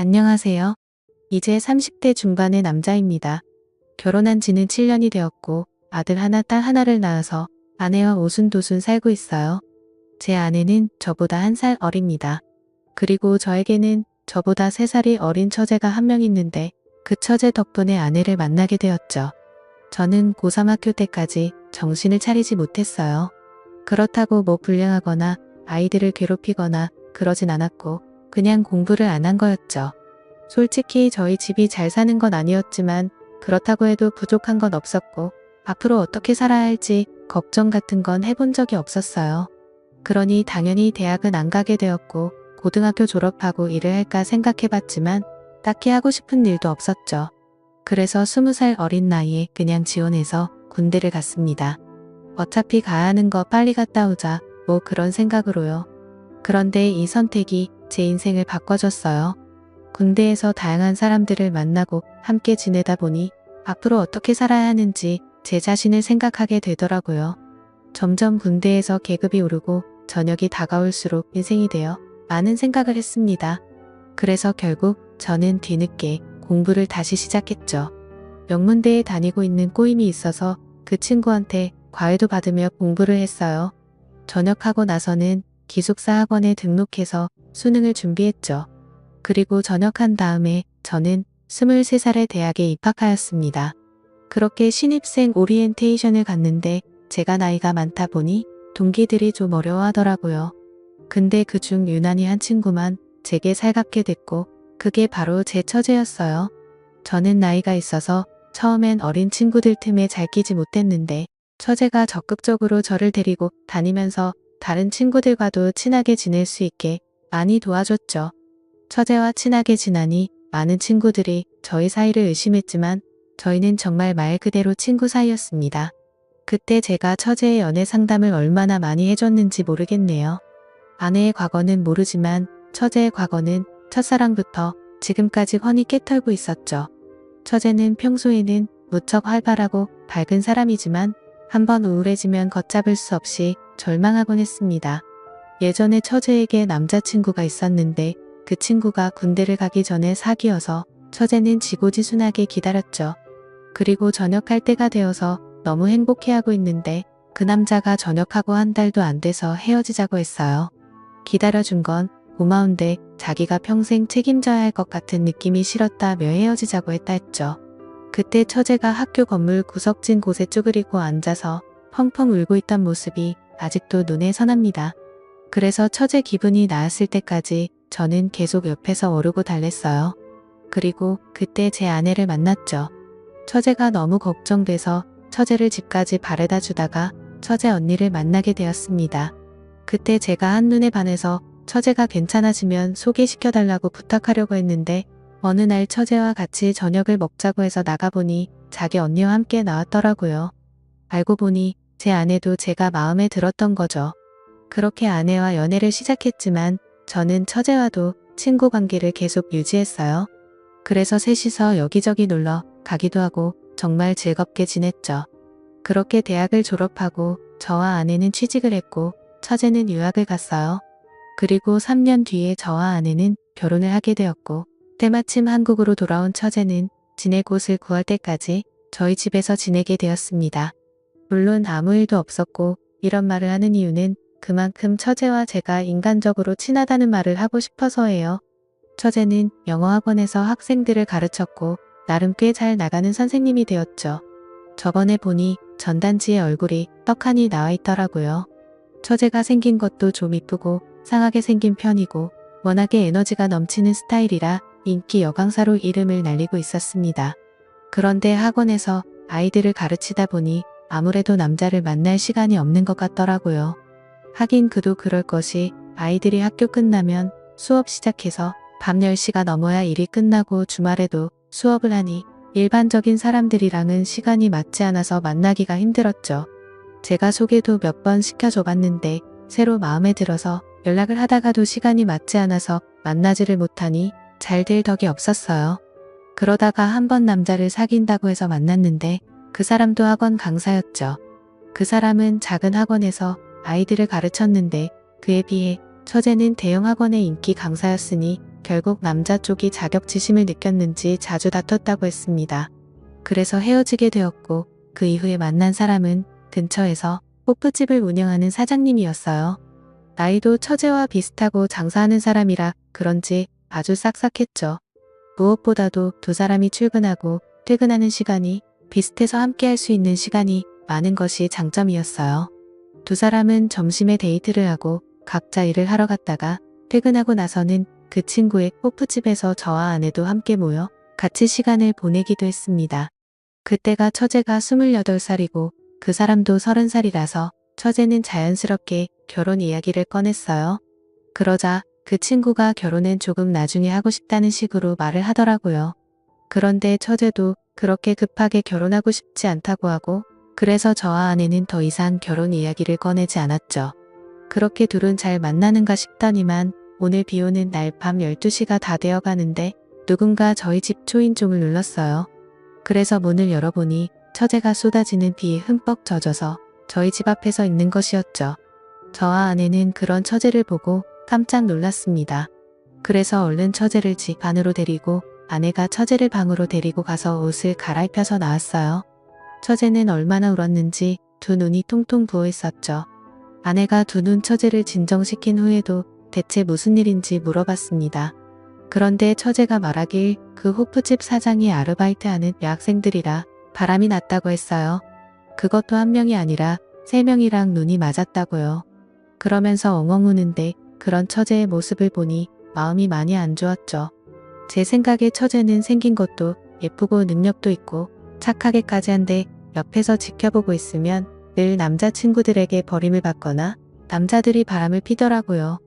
안녕하세요. 이제 30대 중반의 남자입니다. 결혼한 지는 7년이 되었고 아들 하나 딸 하나를 낳아서 아내와 오순도순 살고 있어요. 제 아내는 저보다 1살 어립니다. 그리고 저에게는 저보다 3살이 어린 처제가 한 명 있는데 그 처제 덕분에 아내를 만나게 되었죠. 저는 고3 학교 때까지 정신을 차리지 못했어요. 그렇다고 뭐 불량하거나 아이들을 괴롭히거나 그러진 않았고 그냥 공부를 안 한 거였죠. 솔직히 저희 집이 잘 사는 건 아니었지만 그렇다고 해도 부족한 건 없었고 앞으로 어떻게 살아야 할지 걱정 같은 건 해본 적이 없었어요. 그러니 당연히 대학은 안 가게 되었고 고등학교 졸업하고 일을 할까 생각해봤지만 딱히 하고 싶은 일도 없었죠. 그래서 20살 어린 나이에 그냥 지원해서 군대를 갔습니다. 어차피 가야 하는 거 빨리 갔다 오자 뭐 그런 생각으로요. 그런데 이 선택이 제 인생을 바꿔줬어요. 군대에서 다양한 사람들을 만나고 함께 지내다 보니 앞으로 어떻게 살아야 하는지 제 자신을 생각하게 되더라고요. 점점 군대에서 계급이 오르고 저녁이 다가올수록 인생이 되어 많은 생각을 했습니다. 그래서 결국 저는 뒤늦게 공부를 다시 시작했죠. 명문대에 다니고 있는 꼬임이 있어서 그 친구한테 과외도 받으며 공부를 했어요. 전역하고 나서는 기숙사 학원에 등록해서 수능을 준비했죠. 그리고 전역한 다음에 저는 23살에 대학에 입학하였습니다. 그렇게 신입생 오리엔테이션을 갔는데 제가 나이가 많다 보니 동기들이 좀 어려워하더라고요. 근데 그중 유난히 한 친구만 제게 살갑게 됐고 그게 바로 제 처제였어요. 저는 나이가 있어서 처음엔 어린 친구들 틈에 잘 끼지 못했는데 처제가 적극적으로 저를 데리고 다니면서 다른 친구들과도 친하게 지낼 수 있게 많이 도와줬죠. 처제와 친하게 지나니 많은 친구들이 저희 사이를 의심했지만 저희는 정말 말 그대로 친구 사이였습니다. 그때 제가 처제의 연애 상담을 얼마나 많이 해줬는지 모르겠네요. 아내의 과거는 모르지만 처제의 과거는 첫사랑부터 지금까지 훤히 깨털고 있었죠. 처제는 평소에는 무척 활발하고 밝은 사람이지만 한번 우울해지면 걷잡을 수 없이 절망하곤 했습니다. 예전에 처제에게 남자친구가 있었는데 그 친구가 군대를 가기 전에 사귀어서 처제는 지고지순하게 기다렸죠. 그리고 전역할 때가 되어서 너무 행복해하고 있는데 그 남자가 전역하고 한 달도 안 돼서 헤어지자고 했어요. 기다려준 건 고마운데 자기가 평생 책임져야 할 것 같은 느낌이 싫었다며 헤어지자고 했다 했죠. 그때 처제가 학교 건물 구석진 곳에 쭈그리고 앉아서 펑펑 울고 있던 모습이 아직도 눈에 선합니다. 그래서 처제 기분이 나았을 때까지 저는 계속 옆에서 오르고 달랬어요. 그리고 그때 제 아내를 만났죠. 처제가 너무 걱정돼서 처제를 집까지 바래다 주다가 처제 언니를 만나게 되었습니다. 그때 제가 한눈에 반해서 처제가 괜찮아지면 소개시켜달라고 부탁하려고 했는데 어느 날 처제와 같이 저녁을 먹자고 해서 나가보니 자기 언니와 함께 나왔더라고요. 알고 보니 제 아내도 제가 마음에 들었던 거죠. 그렇게 아내와 연애를 시작했지만 저는 처제와도 친구 관계를 계속 유지했어요. 그래서 셋이서 여기저기 놀러 가기도 하고 정말 즐겁게 지냈죠. 그렇게 대학을 졸업하고 저와 아내는 취직을 했고 처제는 유학을 갔어요. 그리고 3년 뒤에 저와 아내는 결혼을 하게 되었고 때마침 한국으로 돌아온 처제는 지낼 곳을 구할 때까지 저희 집에서 지내게 되었습니다. 물론 아무 일도 없었고 이런 말을 하는 이유는 그만큼 처제와 제가 인간적으로 친하다는 말을 하고 싶어서예요. 처제는 영어학원에서 학생들을 가르쳤고 나름 꽤 잘 나가는 선생님이 되었죠. 저번에 보니 전단지에 얼굴이 떡하니 나와 있더라고요. 처제가 생긴 것도 좀 이쁘고 상하게 생긴 편이고 워낙에 에너지가 넘치는 스타일이라 인기 여강사로 이름을 날리고 있었습니다. 그런데 학원에서 아이들을 가르치다 보니 아무래도 남자를 만날 시간이 없는 것 같더라고요. 하긴 그도 그럴 것이 아이들이 학교 끝나면 수업 시작해서 밤 10시가 넘어야 일이 끝나고 주말에도 수업을 하니 일반적인 사람들이랑은 시간이 맞지 않아서 만나기가 힘들었죠. 제가 소개도 몇 번 시켜줘 봤는데 새로 마음에 들어서 연락을 하다가도 시간이 맞지 않아서 만나지를 못하니 잘 될 덕이 없었어요. 그러다가 한 번 남자를 사귄다고 해서 만났는데 그 사람도 학원 강사였죠. 그 사람은 작은 학원에서 아이들을 가르쳤는데 그에 비해 처제는 대형 학원의 인기 강사였으니 결국 남자 쪽이 자격지심을 느꼈는지 자주 다퉜다고 했습니다. 그래서 헤어지게 되었고 그 이후에 만난 사람은 근처에서 호프집을 운영하는 사장님이었어요. 나이도 처제와 비슷하고 장사하는 사람이라 그런지 아주 싹싹했죠. 무엇보다도 두 사람이 출근하고 퇴근하는 시간이 비슷해서 함께 할 수 있는 시간이 많은 것이 장점이었어요. 두 사람은 점심에 데이트를 하고 각자 일을 하러 갔다가 퇴근하고 나서는 그 친구의 호프집에서 저와 아내도 함께 모여 같이 시간을 보내기도 했습니다. 그때가 처제가 28살이고 그 사람도 30살이라서 처제는 자연스럽게 결혼 이야기를 꺼냈어요. 그러자 그 친구가 결혼은 조금 나중에 하고 싶다는 식으로 말을 하더라고요. 그런데 처제도 그렇게 급하게 결혼하고 싶지 않다고 하고 그래서 저와 아내는 더 이상 결혼 이야기를 꺼내지 않았죠. 그렇게 둘은 잘 만나는가 싶더니만 오늘 비 오는 날 밤 12시가 다 되어 가는데 누군가 저희 집 초인종을 눌렀어요. 그래서 문을 열어보니 처제가 쏟아지는 비에 흠뻑 젖어서 저희 집 앞에서 있는 것이었죠. 저와 아내는 그런 처제를 보고 깜짝 놀랐습니다. 그래서 얼른 처제를 집 안으로 데리고 아내가 처제를 방으로 데리고 가서 옷을 갈아입혀서 나왔어요. 처제는 얼마나 울었는지 두 눈이 통통 부어 있었죠. 아내가 두 눈 처제를 진정시킨 후에도 대체 무슨 일인지 물어봤습니다. 그런데 처제가 말하길 그 호프집 사장이 아르바이트하는 여학생들이라 바람이 났다고 했어요. 그것도 한 명이 아니라 3명이랑 눈이 맞았다고요. 그러면서 엉엉 우는데 그런 처제의 모습을 보니 마음이 많이 안 좋았죠. 제 생각에 처제는 생긴 것도 예쁘고 능력도 있고 착하게까지 한데 옆에서 지켜보고 있으면 늘 남자친구들에게 버림을 받거나 남자들이 바람을 피더라고요.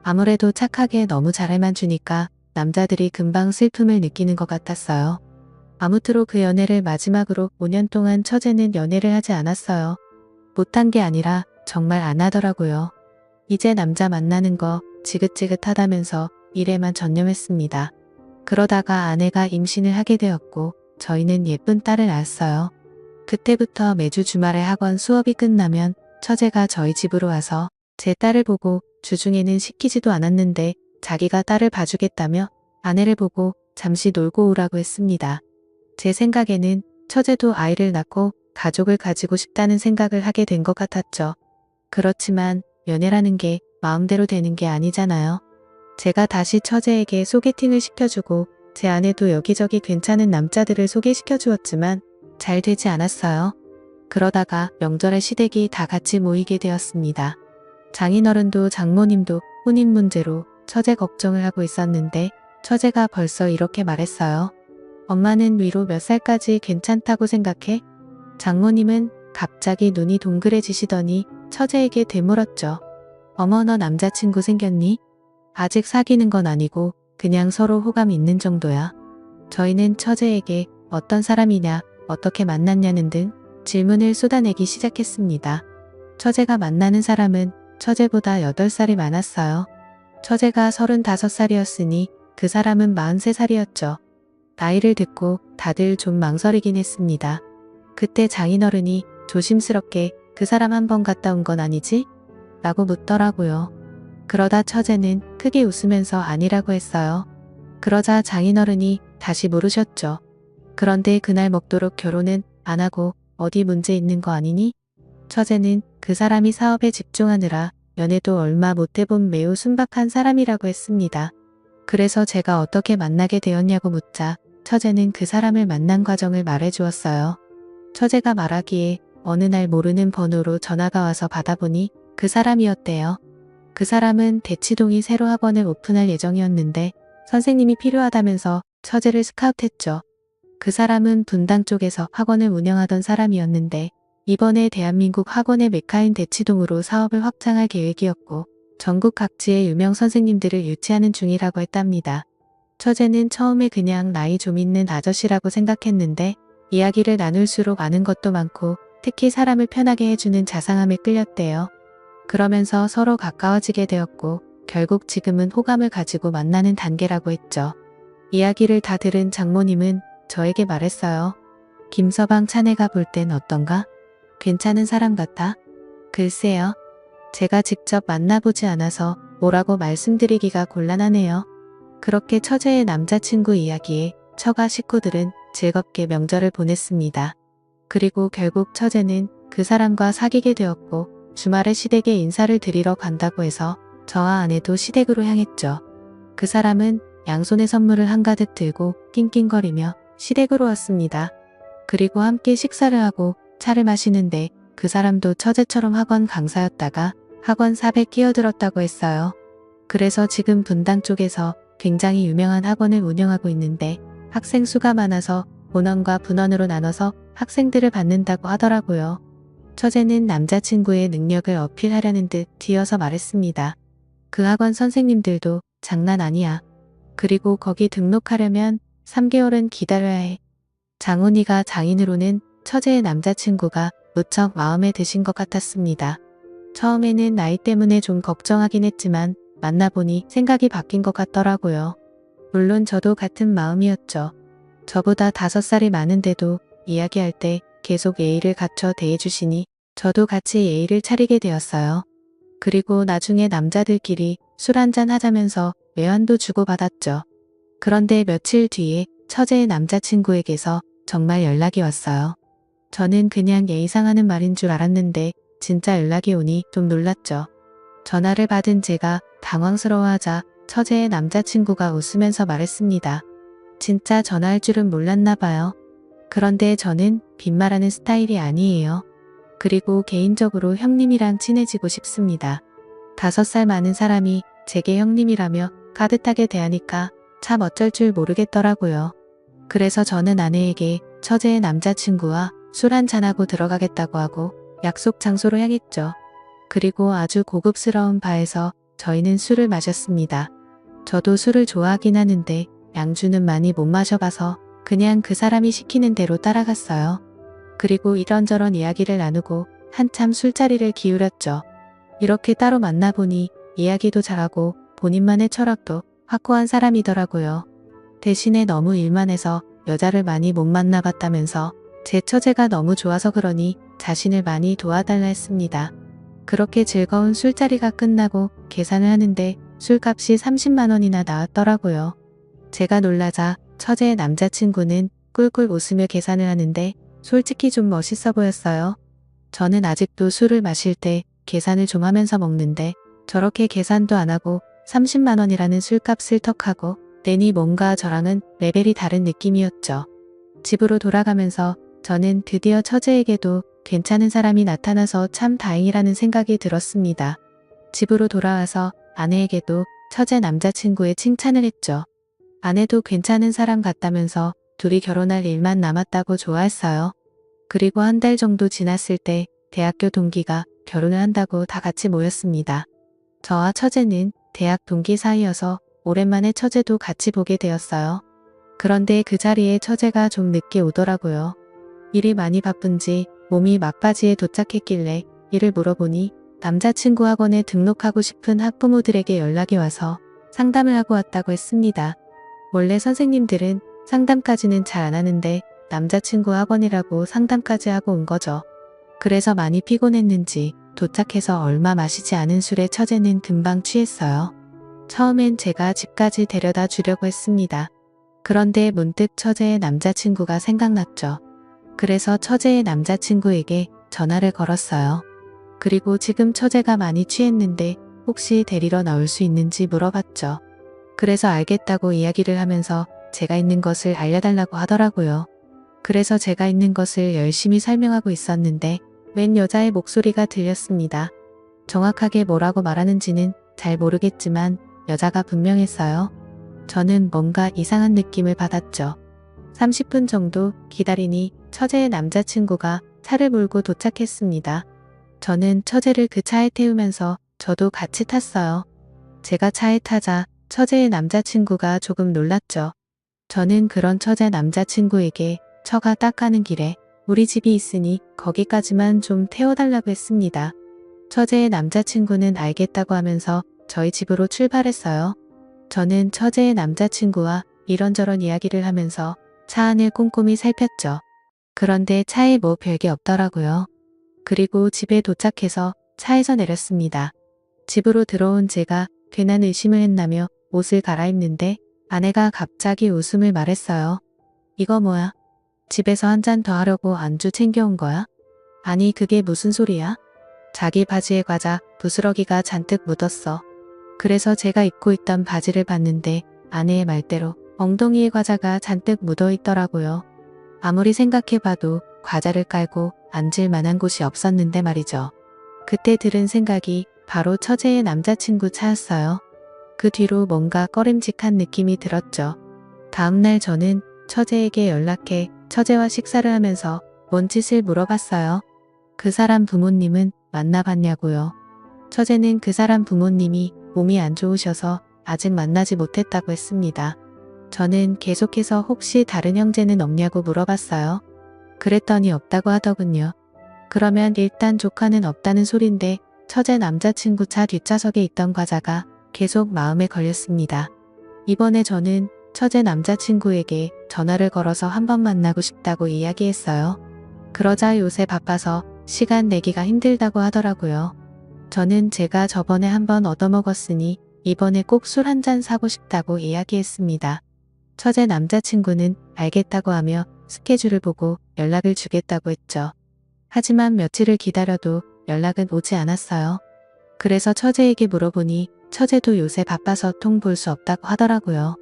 아무래도 착하게 너무 잘해만 주니까 남자들이 금방 슬픔을 느끼는 것 같았어요. 아무쪼록 그 연애를 마지막으로 5년 동안 처제는 연애를 하지 않았어요. 못한 게 아니라 정말 안 하더라고요. 이제 남자 만나는 거 지긋지긋하다면서 일에만 전념했습니다. 그러다가 아내가 임신을 하게 되었고 저희는 예쁜 딸을 낳았어요. 그때부터 매주 주말에 학원 수업이 끝나면 처제가 저희 집으로 와서 제 딸을 보고 주중에는 시키지도 않았는데 자기가 딸을 봐주겠다며 아내를 보고 잠시 놀고 오라고 했습니다. 제 생각에는 처제도 아이를 낳고 가족을 가지고 싶다는 생각을 하게 된 것 같았죠. 그렇지만 연애라는 게 마음대로 되는 게 아니잖아요. 제가 다시 처제에게 소개팅을 시켜주고 제 아내도 여기저기 괜찮은 남자들을 소개시켜 주었지만 잘 되지 않았어요. 그러다가 명절에 시댁이 다 같이 모이게 되었습니다. 장인어른도 장모님도 혼인 문제로 처제 걱정을 하고 있었는데 처제가 벌써 이렇게 말했어요. 엄마는 위로 몇 살까지 괜찮다고 생각해? 장모님은 갑자기 눈이 동그래지시더니 처제에게 되물었죠. 어머, 너 남자친구 생겼니? 아직 사귀는 건 아니고 그냥 서로 호감 있는 정도야. 저희는 처제에게 어떤 사람이냐, 어떻게 만났냐는 등 질문을 쏟아내기 시작했습니다. 처제가 만나는 사람은 처제보다 8살이 많았어요. 처제가 35살이었으니 그 사람은 43살이었죠. 나이를 듣고 다들 좀 망설이긴 했습니다. 그때 장인어른이 조심스럽게 그 사람 한번 갔다 온 건 아니지? 라고 묻더라고요. 그러다 처제는 크게 웃으면서 아니라고 했어요. 그러자 장인어른이 다시 물으셨죠. 그런데 그날 먹도록 결혼은 안 하고 어디 문제 있는 거 아니니? 처제는 그 사람이 사업에 집중하느라 연애도 얼마 못 해본 매우 순박한 사람이라고 했습니다. 그래서 제가 어떻게 만나게 되었냐고 묻자 처제는 그 사람을 만난 과정을 말해주었어요. 처제가 말하기에 어느 날 모르는 번호로 전화가 와서 받아보니 그 사람이었대요. 그 사람은 대치동이 새로 학원을 오픈할 예정이었는데 선생님이 필요하다면서 처제를 스카우트했죠. 그 사람은 분당 쪽에서 학원을 운영하던 사람이었는데 이번에 대한민국 학원의 메카인 대치동으로 사업을 확장할 계획이었고 전국 각지의 유명 선생님들을 유치하는 중이라고 했답니다. 처제는 처음에 그냥 나이 좀 있는 아저씨라고 생각했는데 이야기를 나눌수록 아는 것도 많고 특히 사람을 편하게 해주는 자상함에 끌렸대요. 그러면서 서로 가까워지게 되었고 결국 지금은 호감을 가지고 만나는 단계라고 했죠. 이야기를 다 들은 장모님은 저에게 말했어요. 김서방 차내가 볼 땐 어떤가? 괜찮은 사람 같아? 글쎄요. 제가 직접 만나보지 않아서 뭐라고 말씀드리기가 곤란하네요. 그렇게 처제의 남자친구 이야기에 처가 식구들은 즐겁게 명절을 보냈습니다. 그리고 결국 처제는 그 사람과 사귀게 되었고 주말에 시댁에 인사를 드리러 간다고 해서 저와 아내도 시댁으로 향했죠. 그 사람은 양손에 선물을 한가득 들고 낑낑거리며 시댁으로 왔습니다. 그리고 함께 식사를 하고 차를 마시는데 그 사람도 처제처럼 학원 강사였다가 학원 사업에 끼어들었다고 했어요. 그래서 지금 분당 쪽에서 굉장히 유명한 학원을 운영하고 있는데 학생 수가 많아서 본원과 분원으로 나눠서 학생들을 받는다고 하더라고요. 처제는 남자친구의 능력을 어필하려는 듯 뒤어서 말했습니다. 그 학원 선생님들도 장난 아니야. 그리고 거기 등록하려면 3개월은 기다려야 해. 장훈이가 장인으로는 처제의 남자친구가 무척 마음에 드신 것 같았습니다. 처음에는 나이 때문에 좀 걱정하긴 했지만 만나보니 생각이 바뀐 것 같더라고요. 물론 저도 같은 마음이었죠. 저보다 5살이 많은데도 이야기할 때 계속 예의를 갖춰 대해주시니 저도 같이 예의를 차리게 되었어요. 그리고 나중에 남자들끼리 술 한잔 하자면서 외환도 주고받았죠. 그런데 며칠 뒤에 처제의 남자친구에게서 정말 연락이 왔어요. 저는 그냥 예의상 하는 말인 줄 알았는데 진짜 연락이 오니 좀 놀랐죠. 전화를 받은 제가 당황스러워하자 처제의 남자친구가 웃으면서 말했습니다. 진짜 전화할 줄은 몰랐나 봐요. 그런데 저는 빈말하는 스타일이 아니에요. 그리고 개인적으로 형님이랑 친해지고 싶습니다. 5살 많은 사람이 제게 형님이라며 가듯하게 대하니까 참 어쩔 줄 모르겠더라고요. 그래서 저는 아내에게 처제의 남자친구와 술 한잔하고 들어가겠다고 하고 약속 장소로 향했죠. 그리고 아주 고급스러운 바에서 저희는 술을 마셨습니다. 저도 술을 좋아하긴 하는데 양주는 많이 못 마셔봐서 그냥 그 사람이 시키는 대로 따라갔어요. 그리고 이런저런 이야기를 나누고 한참 술자리를 기울였죠. 이렇게 따로 만나보니 이야기도 잘하고 본인만의 철학도 확고한 사람이더라고요. 대신에 너무 일만 해서 여자를 많이 못 만나봤다면서 제 처제가 너무 좋아서 그러니 자신을 많이 도와달라 했습니다. 그렇게 즐거운 술자리가 끝나고 계산을 하는데 술값이 30만 원이나 나왔더라고요. 제가 놀라자 처제의 남자친구는 꿀꿀 웃으며 계산을 하는데 솔직히 좀 멋있어 보였어요. 저는 아직도 술을 마실 때 계산을 좀 하면서 먹는데 저렇게 계산도 안 하고 30만 원이라는 술값을 턱하고 내니 뭔가 저랑은 레벨이 다른 느낌이었죠. 집으로 돌아가면서 저는 드디어 처제에게도 괜찮은 사람이 나타나서 참 다행이라는 생각이 들었습니다. 집으로 돌아와서 아내에게도 처제 남자친구의 칭찬을 했죠. 아내도 괜찮은 사람 같다면서 둘이 결혼할 일만 남았다고 좋아했어요. 그리고 한 달 정도 지났을 때 대학교 동기가 결혼을 한다고 다 같이 모였습니다. 저와 처제는 대학 동기 사이여서 오랜만에 처제도 같이 보게 되었어요. 그런데 그 자리에 처제가 좀 늦게 오더라고요. 일이 많이 바쁜지 몸이 막바지에 도착했길래 이를 물어보니 남자친구 학원에 등록하고 싶은 학부모들에게 연락이 와서 상담을 하고 왔다고 했습니다. 원래 선생님들은 상담까지는 잘 안 하는데 남자친구 학원이라고 상담까지 하고 온 거죠. 그래서 많이 피곤했는지 도착해서 얼마 마시지 않은 술에 처제는 금방 취했어요. 처음엔 제가 집까지 데려다 주려고 했습니다. 그런데 문득 처제의 남자친구가 생각났죠. 그래서 처제의 남자친구에게 전화를 걸었어요. 그리고 지금 처제가 많이 취했는데 혹시 데리러 나올 수 있는지 물어봤죠. 그래서 알겠다고 이야기를 하면서 제가 있는 것을 알려달라고 하더라고요. 그래서 제가 있는 것을 열심히 설명하고 있었는데 웬 여자의 목소리가 들렸습니다. 정확하게 뭐라고 말하는지는 잘 모르겠지만 여자가 분명했어요. 저는 뭔가 이상한 느낌을 받았죠. 30분 정도 기다리니 처제의 남자친구가 차를 몰고 도착했습니다. 저는 처제를 그 차에 태우면서 저도 같이 탔어요. 제가 차에 타자 처제의 남자친구가 조금 놀랐죠. 저는 그런 처제 남자친구에게 처가 딱 가는 길에 우리 집이 있으니 거기까지만 좀 태워달라고 했습니다. 처제의 남자친구는 알겠다고 하면서 저희 집으로 출발했어요. 저는 처제의 남자친구와 이런저런 이야기를 하면서 차 안을 꼼꼼히 살폈죠. 그런데 차에 뭐 별게 없더라고요. 그리고 집에 도착해서 차에서 내렸습니다. 집으로 들어온 제가 괜한 의심을 했나며 옷을 갈아입는데 아내가 갑자기 웃음을 말했어요. 이거 뭐야? 집에서 한 잔 더 하려고 안주 챙겨온 거야? 아니 그게 무슨 소리야? 자기 바지에 과자 부스러기가 잔뜩 묻었어. 그래서 제가 입고 있던 바지를 봤는데 아내의 말대로 엉덩이에 과자가 잔뜩 묻어 있더라고요. 아무리 생각해봐도 과자를 깔고 앉을 만한 곳이 없었는데 말이죠. 그때 들은 생각이 바로 처제의 남자친구 차였어요. 그 뒤로 뭔가 꺼림직한 느낌이 들었죠. 다음날 저는 처제에게 연락해 처제와 식사를 하면서 뭔 짓을 물어봤어요. 그 사람 부모님은 만나봤냐고요. 처제는 그 사람 부모님이 몸이 안 좋으셔서 아직 만나지 못했다고 했습니다. 저는 계속해서 혹시 다른 형제는 없냐고 물어봤어요. 그랬더니 없다고 하더군요. 그러면 일단 조카는 없다는 소린데 처제 남자친구 차 뒷좌석에 있던 과자가 계속 마음에 걸렸습니다. 이번에 저는 처제 남자친구에게 전화를 걸어서 한번 만나고 싶다고 이야기했어요. 그러자 요새 바빠서 시간 내기가 힘들다고 하더라고요. 저는 제가 저번에 한번 얻어먹었으니 이번에 꼭 술 한 잔 사고 싶다고 이야기했습니다. 처제 남자친구는 알겠다고 하며 스케줄을 보고 연락을 주겠다고 했죠. 하지만 며칠을 기다려도 연락은 오지 않았어요. 그래서 처제에게 물어보니 처제도 요새 바빠서 통 볼 수 없다고 하더라고요.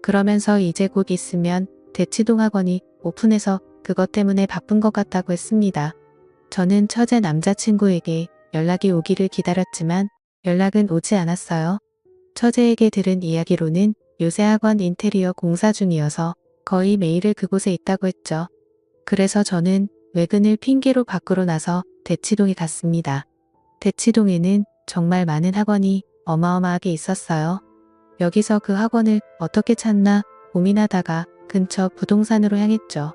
그러면서 이제 곧 있으면 대치동 학원이 오픈해서 그것 때문에 바쁜 것 같다고 했습니다. 저는 처제 남자친구에게 연락이 오기를 기다렸지만 연락은 오지 않았어요. 처제에게 들은 이야기로는 요새 학원 인테리어 공사 중이어서 거의 매일을 그곳에 있다고 했죠. 그래서 저는 외근을 핑계로 밖으로 나서 대치동에 갔습니다. 대치동에는 정말 많은 학원이 어마어마하게 있었어요. 여기서 그 학원을 어떻게 찾나 고민하다가 근처 부동산으로 향했죠.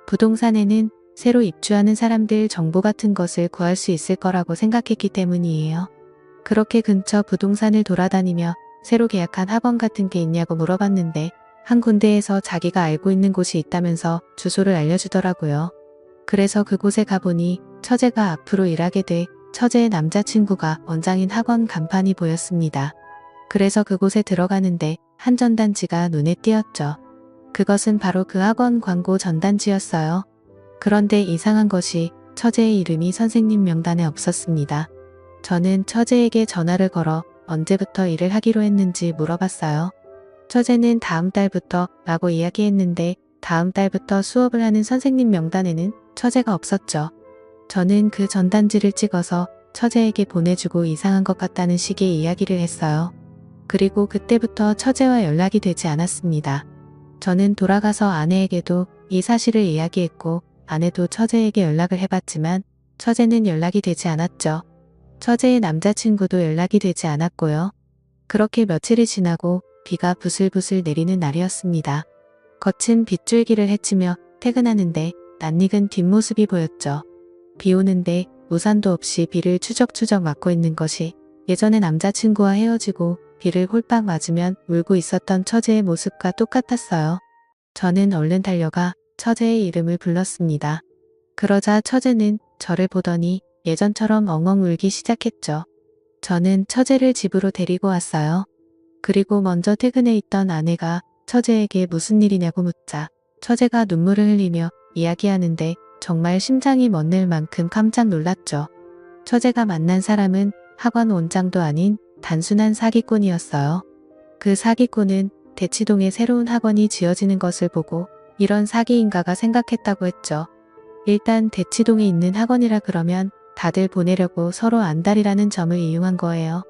부동산에는 새로 입주하는 사람들 정보 같은 것을 구할 수 있을 거라고 생각했기 때문이에요. 그렇게 근처 부동산을 돌아다니며 새로 계약한 학원 같은 게 있냐고 물어봤는데 한 군데에서 자기가 알고 있는 곳이 있다면서 주소를 알려주더라고요. 그래서 그곳에 가보니 처제가 앞으로 일하게 될 처제의 남자친구가 원장인 학원 간판이 보였습니다. 그래서 그곳에 들어가는데 한 전단지가 눈에 띄었죠. 그것은 바로 그 학원 광고 전단지였어요. 그런데 이상한 것이 처제의 이름이 선생님 명단에 없었습니다. 저는 처제에게 전화를 걸어 언제부터 일을 하기로 했는지 물어봤어요. 처제는 다음 달부터 라고 이야기했는데 다음 달부터 수업을 하는 선생님 명단에는 처제가 없었죠. 저는 그 전단지를 찍어서 처제에게 보내주고 이상한 것 같다는 식의 이야기를 했어요. 그리고 그때부터 처제와 연락이 되지 않았습니다. 저는 돌아가서 아내에게도 이 사실을 이야기했고 아내도 처제에게 연락을 해봤지만 처제는 연락이 되지 않았죠. 처제의 남자친구도 연락이 되지 않았고요. 그렇게 며칠이 지나고 비가 부슬부슬 내리는 날이었습니다. 거친 빗줄기를 헤치며 퇴근하는데 낯익은 뒷모습이 보였죠. 비 오는데 우산도 없이 비를 추적추적 맞고 있는 것이 예전에 남자친구와 헤어지고 비를 홀딱 맞으면 울고 있었던 처제의 모습과 똑같았어요. 저는 얼른 달려가 처제의 이름을 불렀습니다. 그러자 처제는 저를 보더니 예전처럼 엉엉 울기 시작했죠. 저는 처제를 집으로 데리고 왔어요. 그리고 먼저 퇴근해 있던 아내가 처제에게 무슨 일이냐고 묻자 처제가 눈물을 흘리며 이야기하는데 정말 심장이 멎는 만큼 깜짝 놀랐죠. 처제가 만난 사람은 학원 원장도 아닌 단순한 사기꾼이었어요. 그 사기꾼은 대치동에 새로운 학원이 지어지는 것을 보고 이런 사기인가가 생각했다고 했죠. 일단 대치동에 있는 학원이라 그러면 다들 보내려고 서로 안달이라는 점을 이용한 거예요.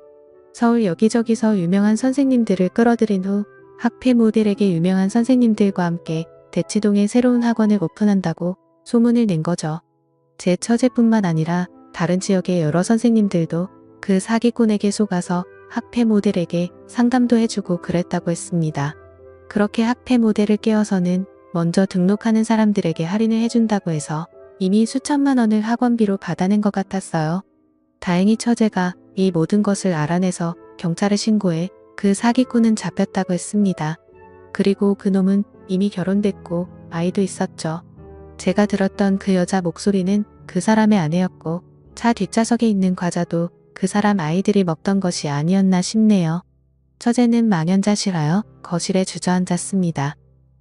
서울 여기저기서 유명한 선생님들을 끌어들인 후 학폐 모델에게 유명한 선생님들과 함께 대치동에 새로운 학원을 오픈한다고 소문을 낸 거죠. 제 처제뿐만 아니라 다른 지역의 여러 선생님들도 그 사기꾼에게 속아서 학폐 모델에게 상담도 해주고 그랬다고 했습니다. 그렇게 학폐 모델을 깨워서는 먼저 등록하는 사람들에게 할인을 해준다고 해서 이미 수천만 원을 학원비로 받아낸 것 같았어요. 다행히 처제가 이 모든 것을 알아내서 경찰에 신고해 그 사기꾼은 잡혔다고 했습니다. 그리고 그놈은 이미 결혼됐고 아이도 있었죠. 제가 들었던 그 여자 목소리는 그 사람의 아내였고 차 뒷좌석에 있는 과자도 그 사람 아이들이 먹던 것이 아니었나 싶네요. 처제는 망연자실하여 거실에 주저앉았습니다.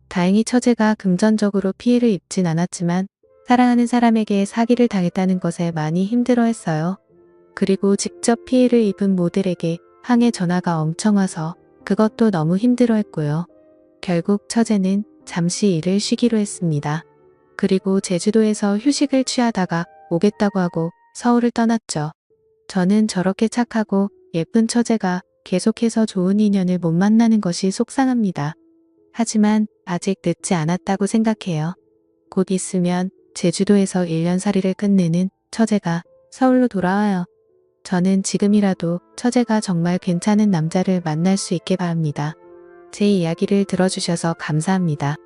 다행히 처제가 금전적으로 피해를 입진 않았지만 사랑하는 사람에게 사기를 당했다는 것에 많이 힘들어했어요. 그리고 직접 피해를 입은 모델에게 항해 전화가 엄청 와서 그것도 너무 힘들어했고요. 결국 처제는 잠시 일을 쉬기로 했습니다. 그리고 제주도에서 휴식을 취하다가 오겠다고 하고 서울을 떠났죠. 저는 저렇게 착하고 예쁜 처제가 계속해서 좋은 인연을 못 만나는 것이 속상합니다. 하지만 아직 늦지 않았다고 생각해요. 곧 있으면 제주도에서 1년살이를 끝내는 처제가 서울로 돌아와요. 저는 지금이라도 처제가 정말 괜찮은 남자를 만날 수 있게 바랍니다. 제 이야기를 들어주셔서 감사합니다.